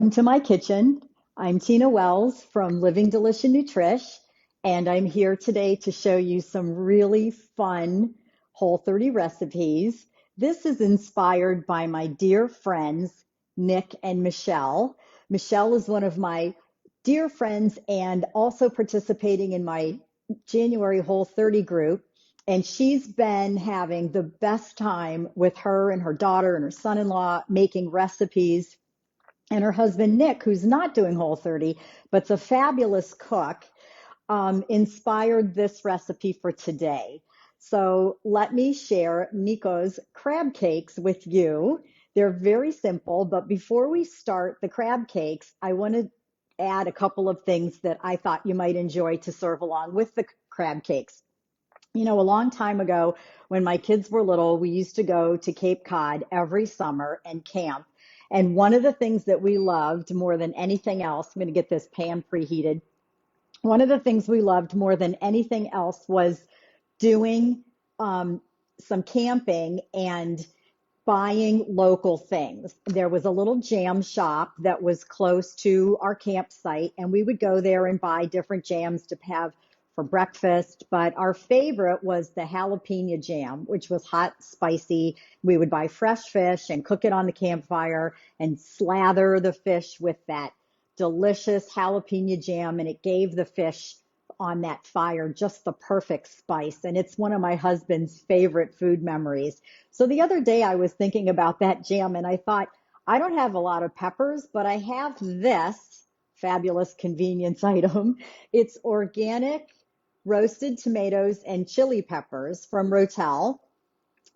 To my kitchen. I'm Tina Wells from Living Delicious Nutrish, and I'm here today to show you some really fun Whole30 recipes. This is inspired by my dear friends, Nick and Michelle. Michelle is one of my dear friends and also participating in my January Whole30 group. And she's been having the best time with her and her daughter and her son-in-law making recipes, and her husband Nick, who's not doing Whole30 but's a fabulous cook, inspired this recipe for today. So let me share Nico's crab cakes with you. They're very simple, but before we start the crab cakes, I want to add a couple of things that I thought you might enjoy to serve along with the crab cakes. You know, a long time ago, when my kids were little, we used to go to Cape Cod every summer and camp. And one of the things that we loved more than anything else, I'm going to get this pan preheated. One of the things we loved more than anything else was doing some camping and buying local things. There was a little jam shop that was close to our campsite, and we would go there and buy different jams to have for breakfast. But our favorite was the jalapeno jam, which was hot, spicy. We would buy fresh fish and cook it on the campfire and slather the fish with that delicious jalapeno jam, and it gave the fish on that fire just the perfect spice. And it's one of my husband's favorite food memories. So the other day I was thinking about that jam and I thought, I don't have a lot of peppers, but I have this fabulous convenience item. It's organic roasted tomatoes and chili peppers from Rotel,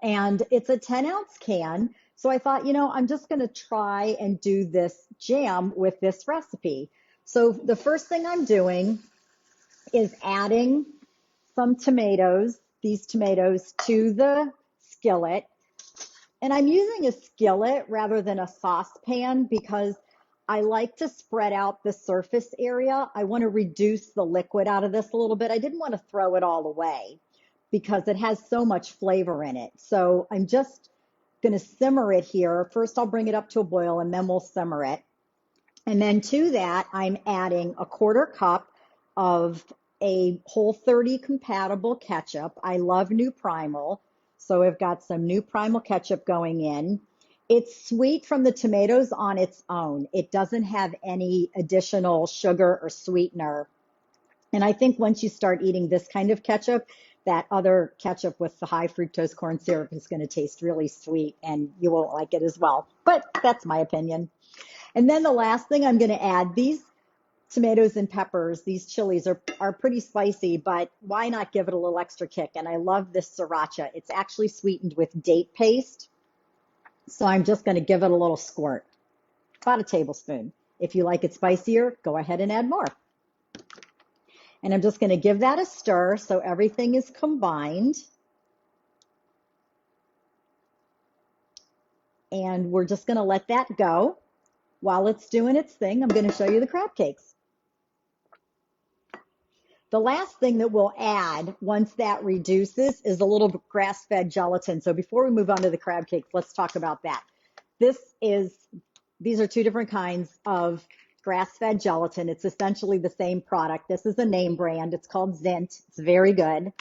and it's a 10-ounce can. So I thought, I'm just going to try and do this jam with this recipe. So the first thing I'm doing is adding some tomatoes, these tomatoes, to the skillet. And I'm using a skillet rather than a saucepan because I like to spread out the surface area. I want to reduce the liquid out of this a little bit. I didn't want to throw it all away because it has so much flavor in it. So I'm just going to simmer it here. First, I'll bring it up to a boil and then we'll simmer it. And then to that, I'm adding a quarter cup of a Whole30 compatible ketchup. I love New Primal, so I've got some New Primal ketchup going in. It's sweet from the tomatoes on its own. It doesn't have any additional sugar or sweetener. And I think once you start eating this kind of ketchup, that other ketchup with the high fructose corn syrup is going to taste really sweet and you won't like it as well. But that's my opinion. And then the last thing I'm going to add, these tomatoes and peppers, these chilies are pretty spicy, but why not give it a little extra kick? And I love this sriracha. It's actually sweetened with date paste. So I'm just going to give it a little squirt, about a tablespoon. If you like it spicier, go ahead and add more. And I'm just going to give that a stir so everything is combined. And we're just going to let that go. While it's doing its thing, I'm going to show you the crab cakes. The last thing that we'll add once that reduces is a little grass-fed gelatin. So before we move on to the crab cakes, let's talk about that. These are two different kinds of grass-fed gelatin. It's essentially the same product. This is a name brand. It's called Zint. It's very good.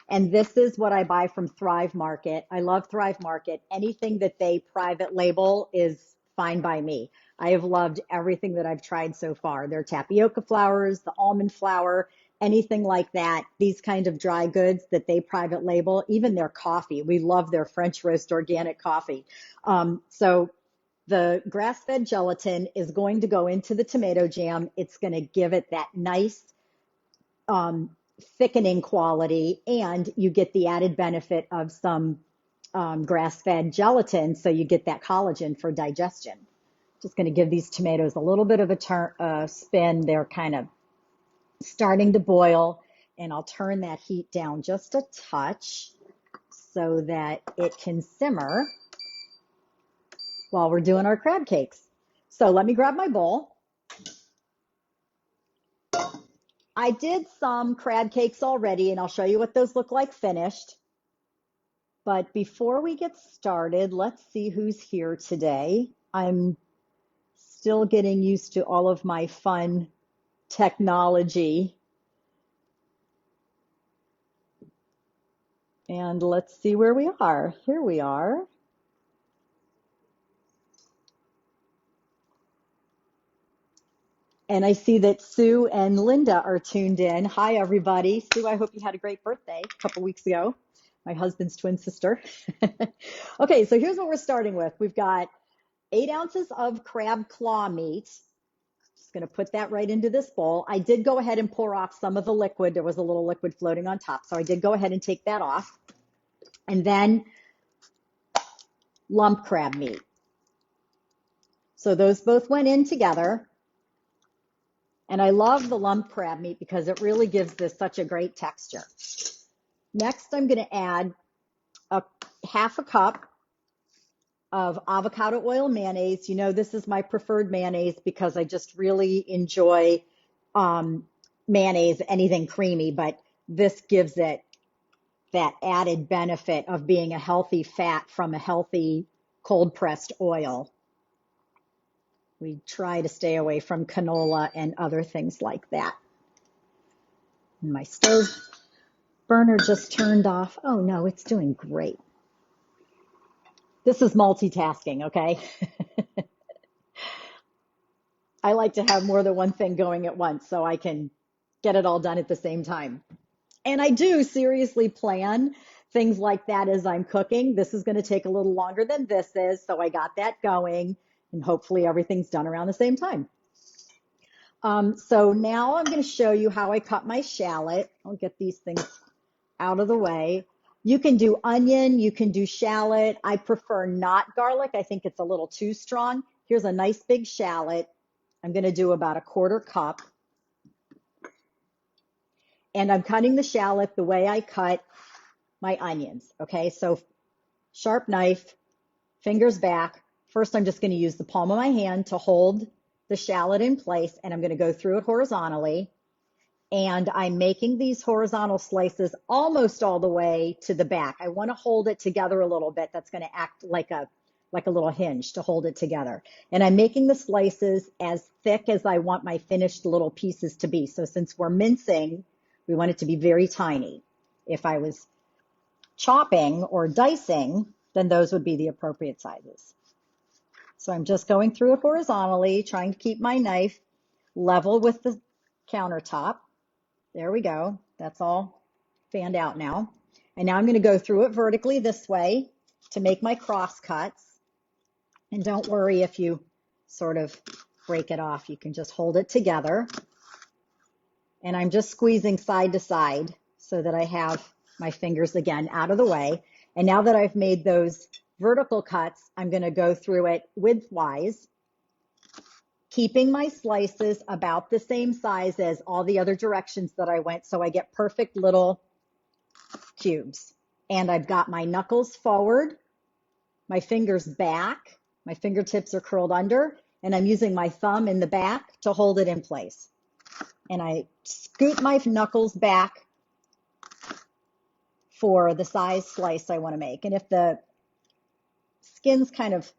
And this is what I buy from Thrive Market. I love Thrive Market. Anything that they private label is fine by me. I have loved everything that I've tried so far. Their tapioca flours, the almond flour, anything like that. These kind of dry goods that they private label, even their coffee. We love their French roast organic coffee. So the grass-fed gelatin is going to go into the tomato jam. It's going to give it that nice thickening quality, and you get the added benefit of some grass-fed gelatin, so you get that collagen for digestion. Just going to give these tomatoes a little bit of a spin. They're kind of starting to boil, and I'll turn that heat down just a touch so that it can simmer while we're doing our crab cakes. So let me grab my bowl. I did some crab cakes already, and I'll show you what those look like finished. But before we get started, let's see who's here today. I'm still getting used to all of my fun technology. And let's see where we are. Here we are. And I see that Sue and Linda are tuned in. Hi, everybody. Sue, I hope you had a great birthday a couple weeks ago. My husband's twin sister. Okay, so here's what we're starting with. We've got 8 ounces of crab claw meat. Just going to put that right into this bowl. I did go ahead and pour off some of the liquid. There was a little liquid floating on top, so I did go ahead and take that off. And then lump crab meat. So those both went in together. And I love the lump crab meat because it really gives this such a great texture. Next, I'm going to add half a cup of avocado oil mayonnaise. You know, this is my preferred mayonnaise because I just really enjoy mayonnaise, anything creamy, but this gives it that added benefit of being a healthy fat from a healthy cold pressed oil. We try to stay away from canola and other things like that. And my stove burner just turned off. Oh no, it's doing great. This is multitasking, okay? I like to have more than one thing going at once so I can get it all done at the same time. And I do seriously plan things like that as I'm cooking. This is going to take a little longer than this is, so I got that going, and hopefully everything's done around the same time. So now I'm going to show you how I cut my shallot. I'll get these things out of the way. You can do onion, you can do shallot. I prefer not garlic. I think it's a little too strong. Here's a nice big shallot. I'm going to do about 1/4 cup. And I'm cutting the shallot the way I cut my onions. Okay, so sharp knife, fingers back. First, I'm just going to use the palm of my hand to hold the shallot in place, and I'm going to go through it horizontally. And I'm making these horizontal slices almost all the way to the back. I want to hold it together a little bit. That's going to act like a little hinge to hold it together. And I'm making the slices as thick as I want my finished little pieces to be. So since we're mincing, we want it to be very tiny. If I was chopping or dicing, then those would be the appropriate sizes. So I'm just going through it horizontally, trying to keep my knife level with the countertop. There we go. That's all fanned out now. And now I'm going to go through it vertically this way to make my cross cuts. And don't worry if you sort of break it off. You can just hold it together. And I'm just squeezing side to side so that I have my fingers again out of the way. And now that I've made those vertical cuts, I'm going to go through it widthwise, keeping my slices about the same size as all the other directions that I went, so I get perfect little cubes. And I've got my knuckles forward, my fingers back, my fingertips are curled under, and I'm using my thumb in the back to hold it in place. And I scoot my knuckles back for the size slice I want to make. And if the skins kind of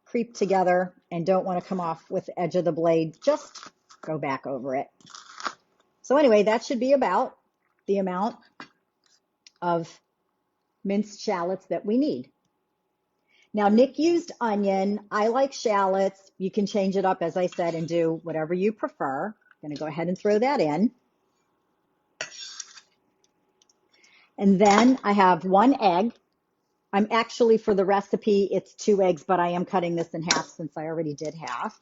creep together and don't want to come off with the edge of the blade, just go back over it. So anyway, that should be about the amount of minced shallots that we need. Now, Nick used onion. I like shallots. You can change it up, as I said, and do whatever you prefer. I'm going to go ahead and throw that in. And then I have 1 egg. I'm actually, for the recipe, it's 2 eggs, but I am cutting this in half since I already did half.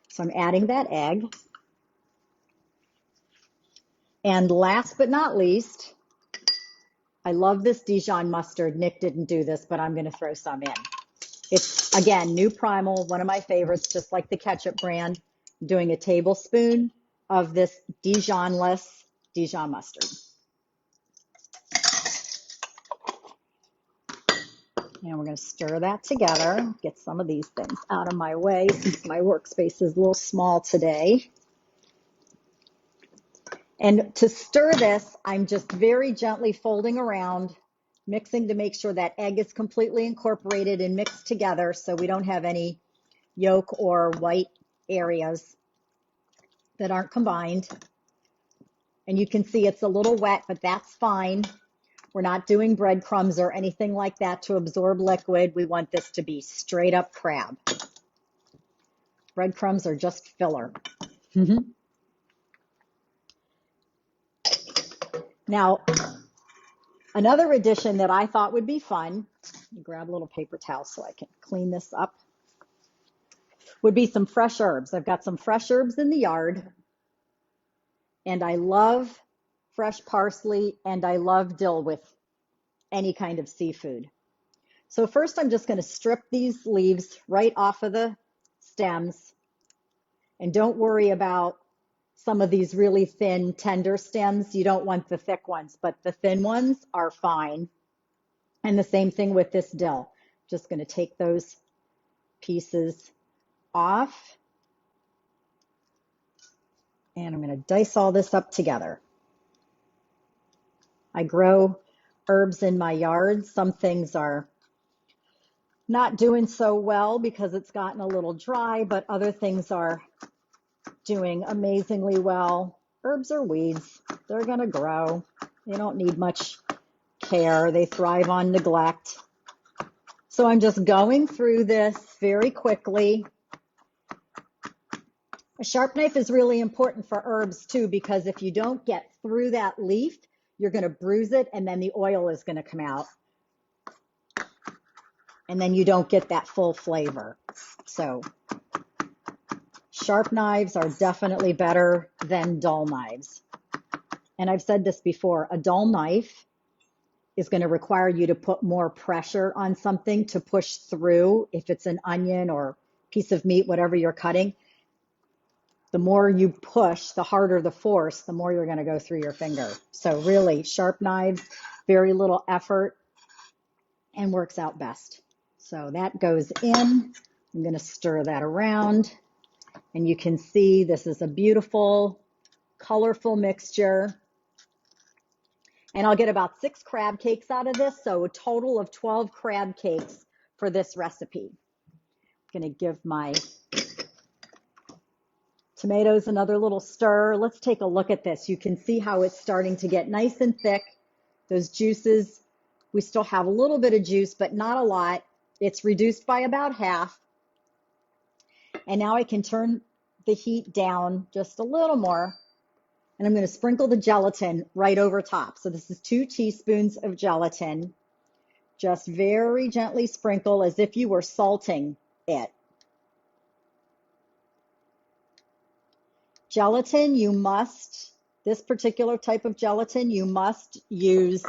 So I'm adding that egg. And last but not least, I love this Dijon mustard. Nick didn't do this, but I'm going to throw some in. It's, again, new primal, one of my favorites, just like the ketchup brand. I'm doing a tablespoon of this Dijon-less Dijon mustard. And we're going to stir that together, get some of these things out of my way since my workspace is a little small today. And to stir this, I'm just very gently folding around, mixing to make sure that egg is completely incorporated and mixed together so we don't have any yolk or white areas that aren't combined. And you can see it's a little wet, but that's fine. We're not doing breadcrumbs or anything like that to absorb liquid. We want this to be straight up crab. Breadcrumbs are just filler. Now, another addition that I thought would be fun, let me grab a little paper towel so I can clean this up, would be some fresh herbs. I've got some fresh herbs in the yard, and I love fresh parsley and I love dill with any kind of seafood. So first I'm just going to strip these leaves right off of the stems, and don't worry about some of these really thin, tender stems. You don't want the thick ones, but the thin ones are fine. And the same thing with this dill. Just going to take those pieces off. And I'm going to dice all this up together. I grow herbs in my yard. Some things are not doing so well because it's gotten a little dry, but other things are doing amazingly well. Herbs are weeds. They're going to grow. They don't need much care. They thrive on neglect. So I'm just going through this very quickly. A sharp knife is really important for herbs too, because if you don't get through that leaf, you're going to bruise it and then the oil is going to come out. And then you don't get that full flavor. So sharp knives are definitely better than dull knives. And I've said this before, a dull knife is going to require you to put more pressure on something to push through. If it's an onion or piece of meat, whatever you're cutting, the more you push, the harder the force, the more you're going to go through your finger. So really, sharp knives, very little effort, and works out best. So that goes in. I'm going to stir that around. And you can see this is a beautiful, colorful mixture. And I'll get about 6 crab cakes out of this, so a total of 12 crab cakes for this recipe. I'm going to give my tomatoes another little stir. Let's take a look at this. You can see how it's starting to get nice and thick. Those juices, we still have a little bit of juice, but not a lot. It's reduced by about half. And now I can turn the heat down just a little more. And I'm going to sprinkle the gelatin right over top. So this is 2 teaspoons of gelatin. Just very gently sprinkle as if you were salting it. Gelatin, this particular type of gelatin, you must use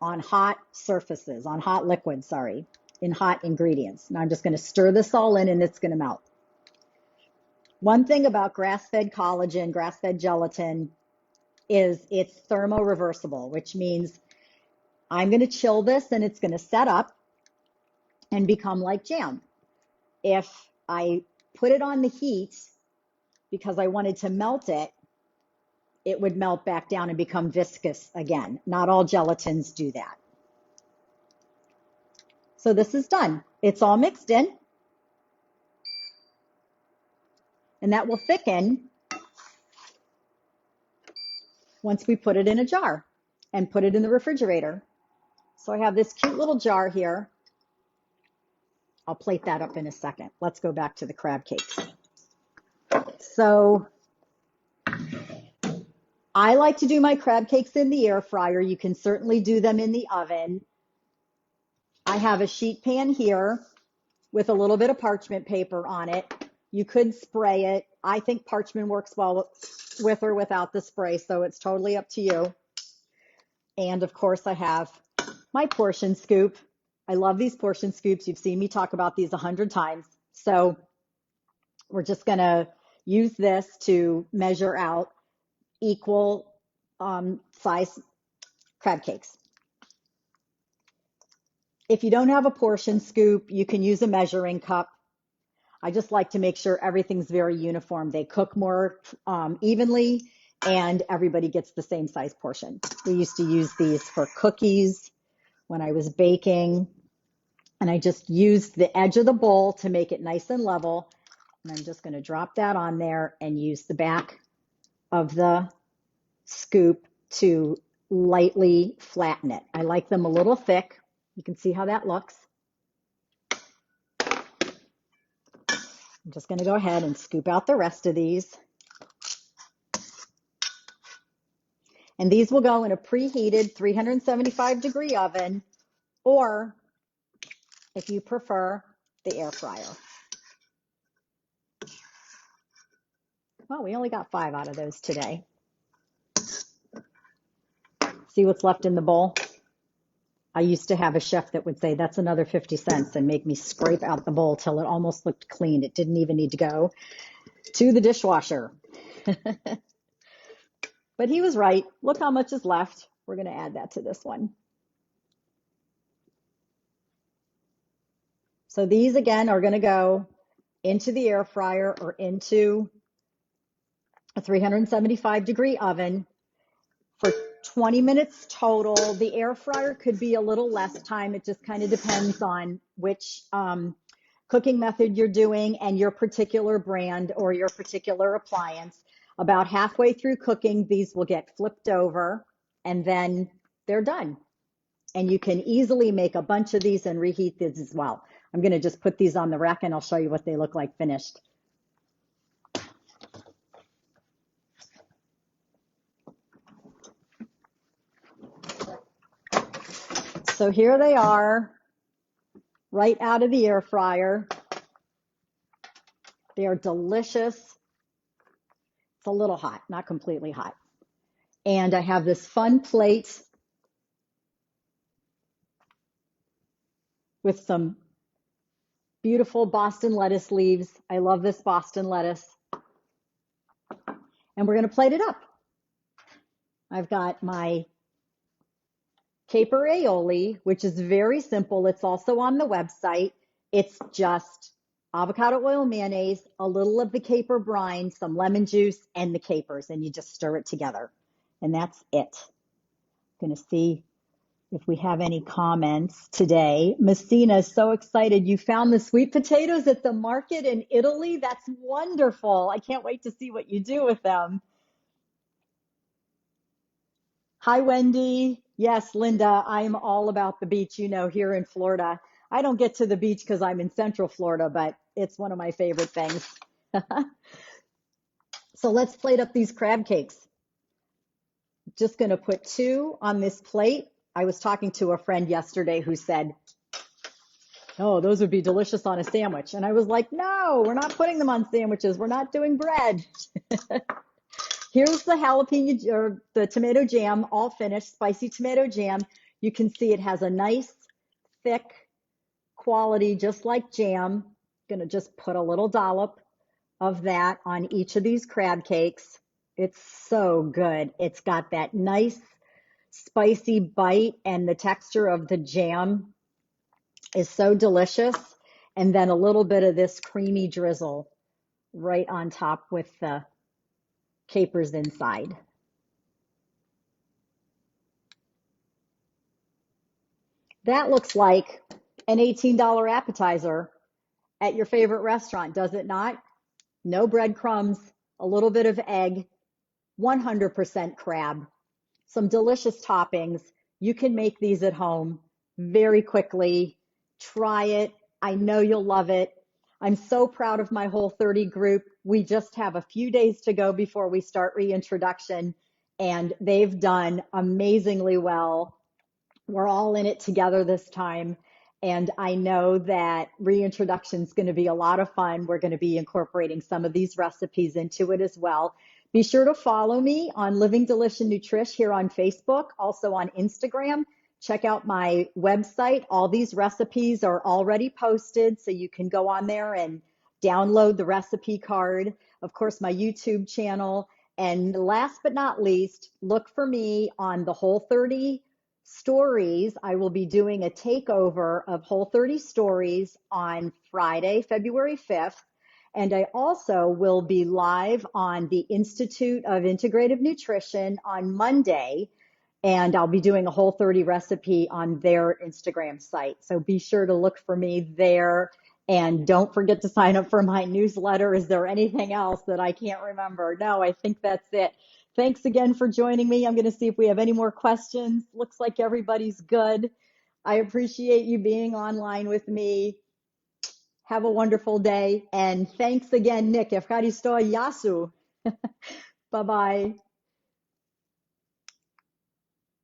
on hot surfaces, on hot liquids, sorry, in hot ingredients. Now I'm just going to stir this all in and it's going to melt. One thing about grass-fed collagen, grass-fed gelatin, is it's thermoreversible, which means I'm going to chill this and it's going to set up and become like jam. If I put it on the heat because I wanted to melt it, it would melt back down and become viscous again. Not all gelatins do that. So this is done. It's all mixed in. And that will thicken once we put it in a jar and put it in the refrigerator. So I have this cute little jar here. I'll plate that up in a second. Let's go back to the crab cakes. So I like to do my crab cakes in the air fryer. You can certainly do them in the oven. I have a sheet pan here with a little bit of parchment paper on it. You could spray it. I think parchment works well with or without the spray, so it's totally up to you. And of course I have my portion scoop. I love these portion scoops. You've seen me talk about these 100 times. So we're just going to use this to measure out equal size crab cakes. If you don't have a portion scoop, you can use a measuring cup. I just like to make sure everything's very uniform. They cook more evenly and everybody gets the same size portion. We used to use these for cookies when I was baking. And I just used the edge of the bowl to make it nice and level. And I'm just going to drop that on there and use the back of the scoop to lightly flatten it. I like them a little thick. You can see how that looks. I'm just going to go ahead and scoop out the rest of these. And these will go in a preheated 375-degree oven, or if you prefer, the air fryer. Well, we only got 5 out of those today. See what's left in the bowl? I used to have a chef that would say, that's another 50 cents, and make me scrape out the bowl till it almost looked clean. It didn't even need to go to the dishwasher. But he was right. Look how much is left. We're going to add that to this one. So these, again, are going to go into the air fryer or into a 375-degree oven for 20 minutes total. The air fryer could be a little less time. It just kind of depends on which cooking method you're doing and your particular brand or your particular appliance. About halfway through cooking, these will get flipped over and then they're done. And you can easily make a bunch of these and reheat these as well. I'm going to just put these on the rack and I'll show you what they look like finished. So here they are, right out of the air fryer. They are delicious. It's a little hot, not completely hot. And I have this fun plate with some beautiful Boston lettuce leaves. I love this Boston lettuce. And we're going to plate it up. I've got my caper aioli, which is very simple. It's also on the website. It's just avocado oil, mayonnaise, a little of the caper brine, some lemon juice, and the capers, and you just stir it together. And that's it. I'm going to see if we have any comments today. Messina is so excited. You found the sweet potatoes at the market in Italy. That's wonderful. I can't wait to see what you do with them. Hi, Wendy. Yes, Linda, I'm all about the beach, you know, here in Florida. I don't get to the beach because I'm in Central Florida, but it's one of my favorite things. So let's plate up these crab cakes. Just going to put 2 on this plate. I was talking to a friend yesterday who said, oh, those would be delicious on a sandwich. And I was like, no, we're not putting them on sandwiches. We're not doing bread. Here's the jalapeno or the tomato jam, all finished, spicy tomato jam. You can see it has a nice, thick quality, just like jam. Gonna just put a little dollop of that on each of these crab cakes. It's so good. It's got that nice, spicy bite, and the texture of the jam is so delicious. And then a little bit of this creamy drizzle right on top with the capers inside. That looks like an $18 appetizer at your favorite restaurant, does it not? No breadcrumbs, a little bit of egg, 100% crab, some delicious toppings. You can make these at home very quickly. Try it. I know you'll love it. I'm so proud of my Whole30 group. We just have a few days to go before we start reintroduction, and they've done amazingly well. We're all in it together this time. And I know that reintroduction is going to be a lot of fun. We're going to be incorporating some of these recipes into it as well. Be sure to follow me on Living Delicious Nutrish here on Facebook, also on Instagram. Check out my website. All these recipes are already posted, so you can go on there and download the recipe card. Of course, my YouTube channel. And last but not least, look for me on the Whole30 Stories. I will be doing a takeover of Whole30 Stories on Friday, February 5th. And I also will be live on the Institute of Integrative Nutrition on Monday. and I'll be doing a Whole30 recipe on their Instagram site. So be sure to look for me there. And don't forget to sign up for my newsletter. Is there anything else that I can't remember? No, I think that's it. Thanks again for joining me. I'm going to see if we have any more questions. Looks like everybody's good. I appreciate you being online with me. Have a wonderful day. And thanks again, Nick. Ευχαριστώ. Yasu. Bye-bye.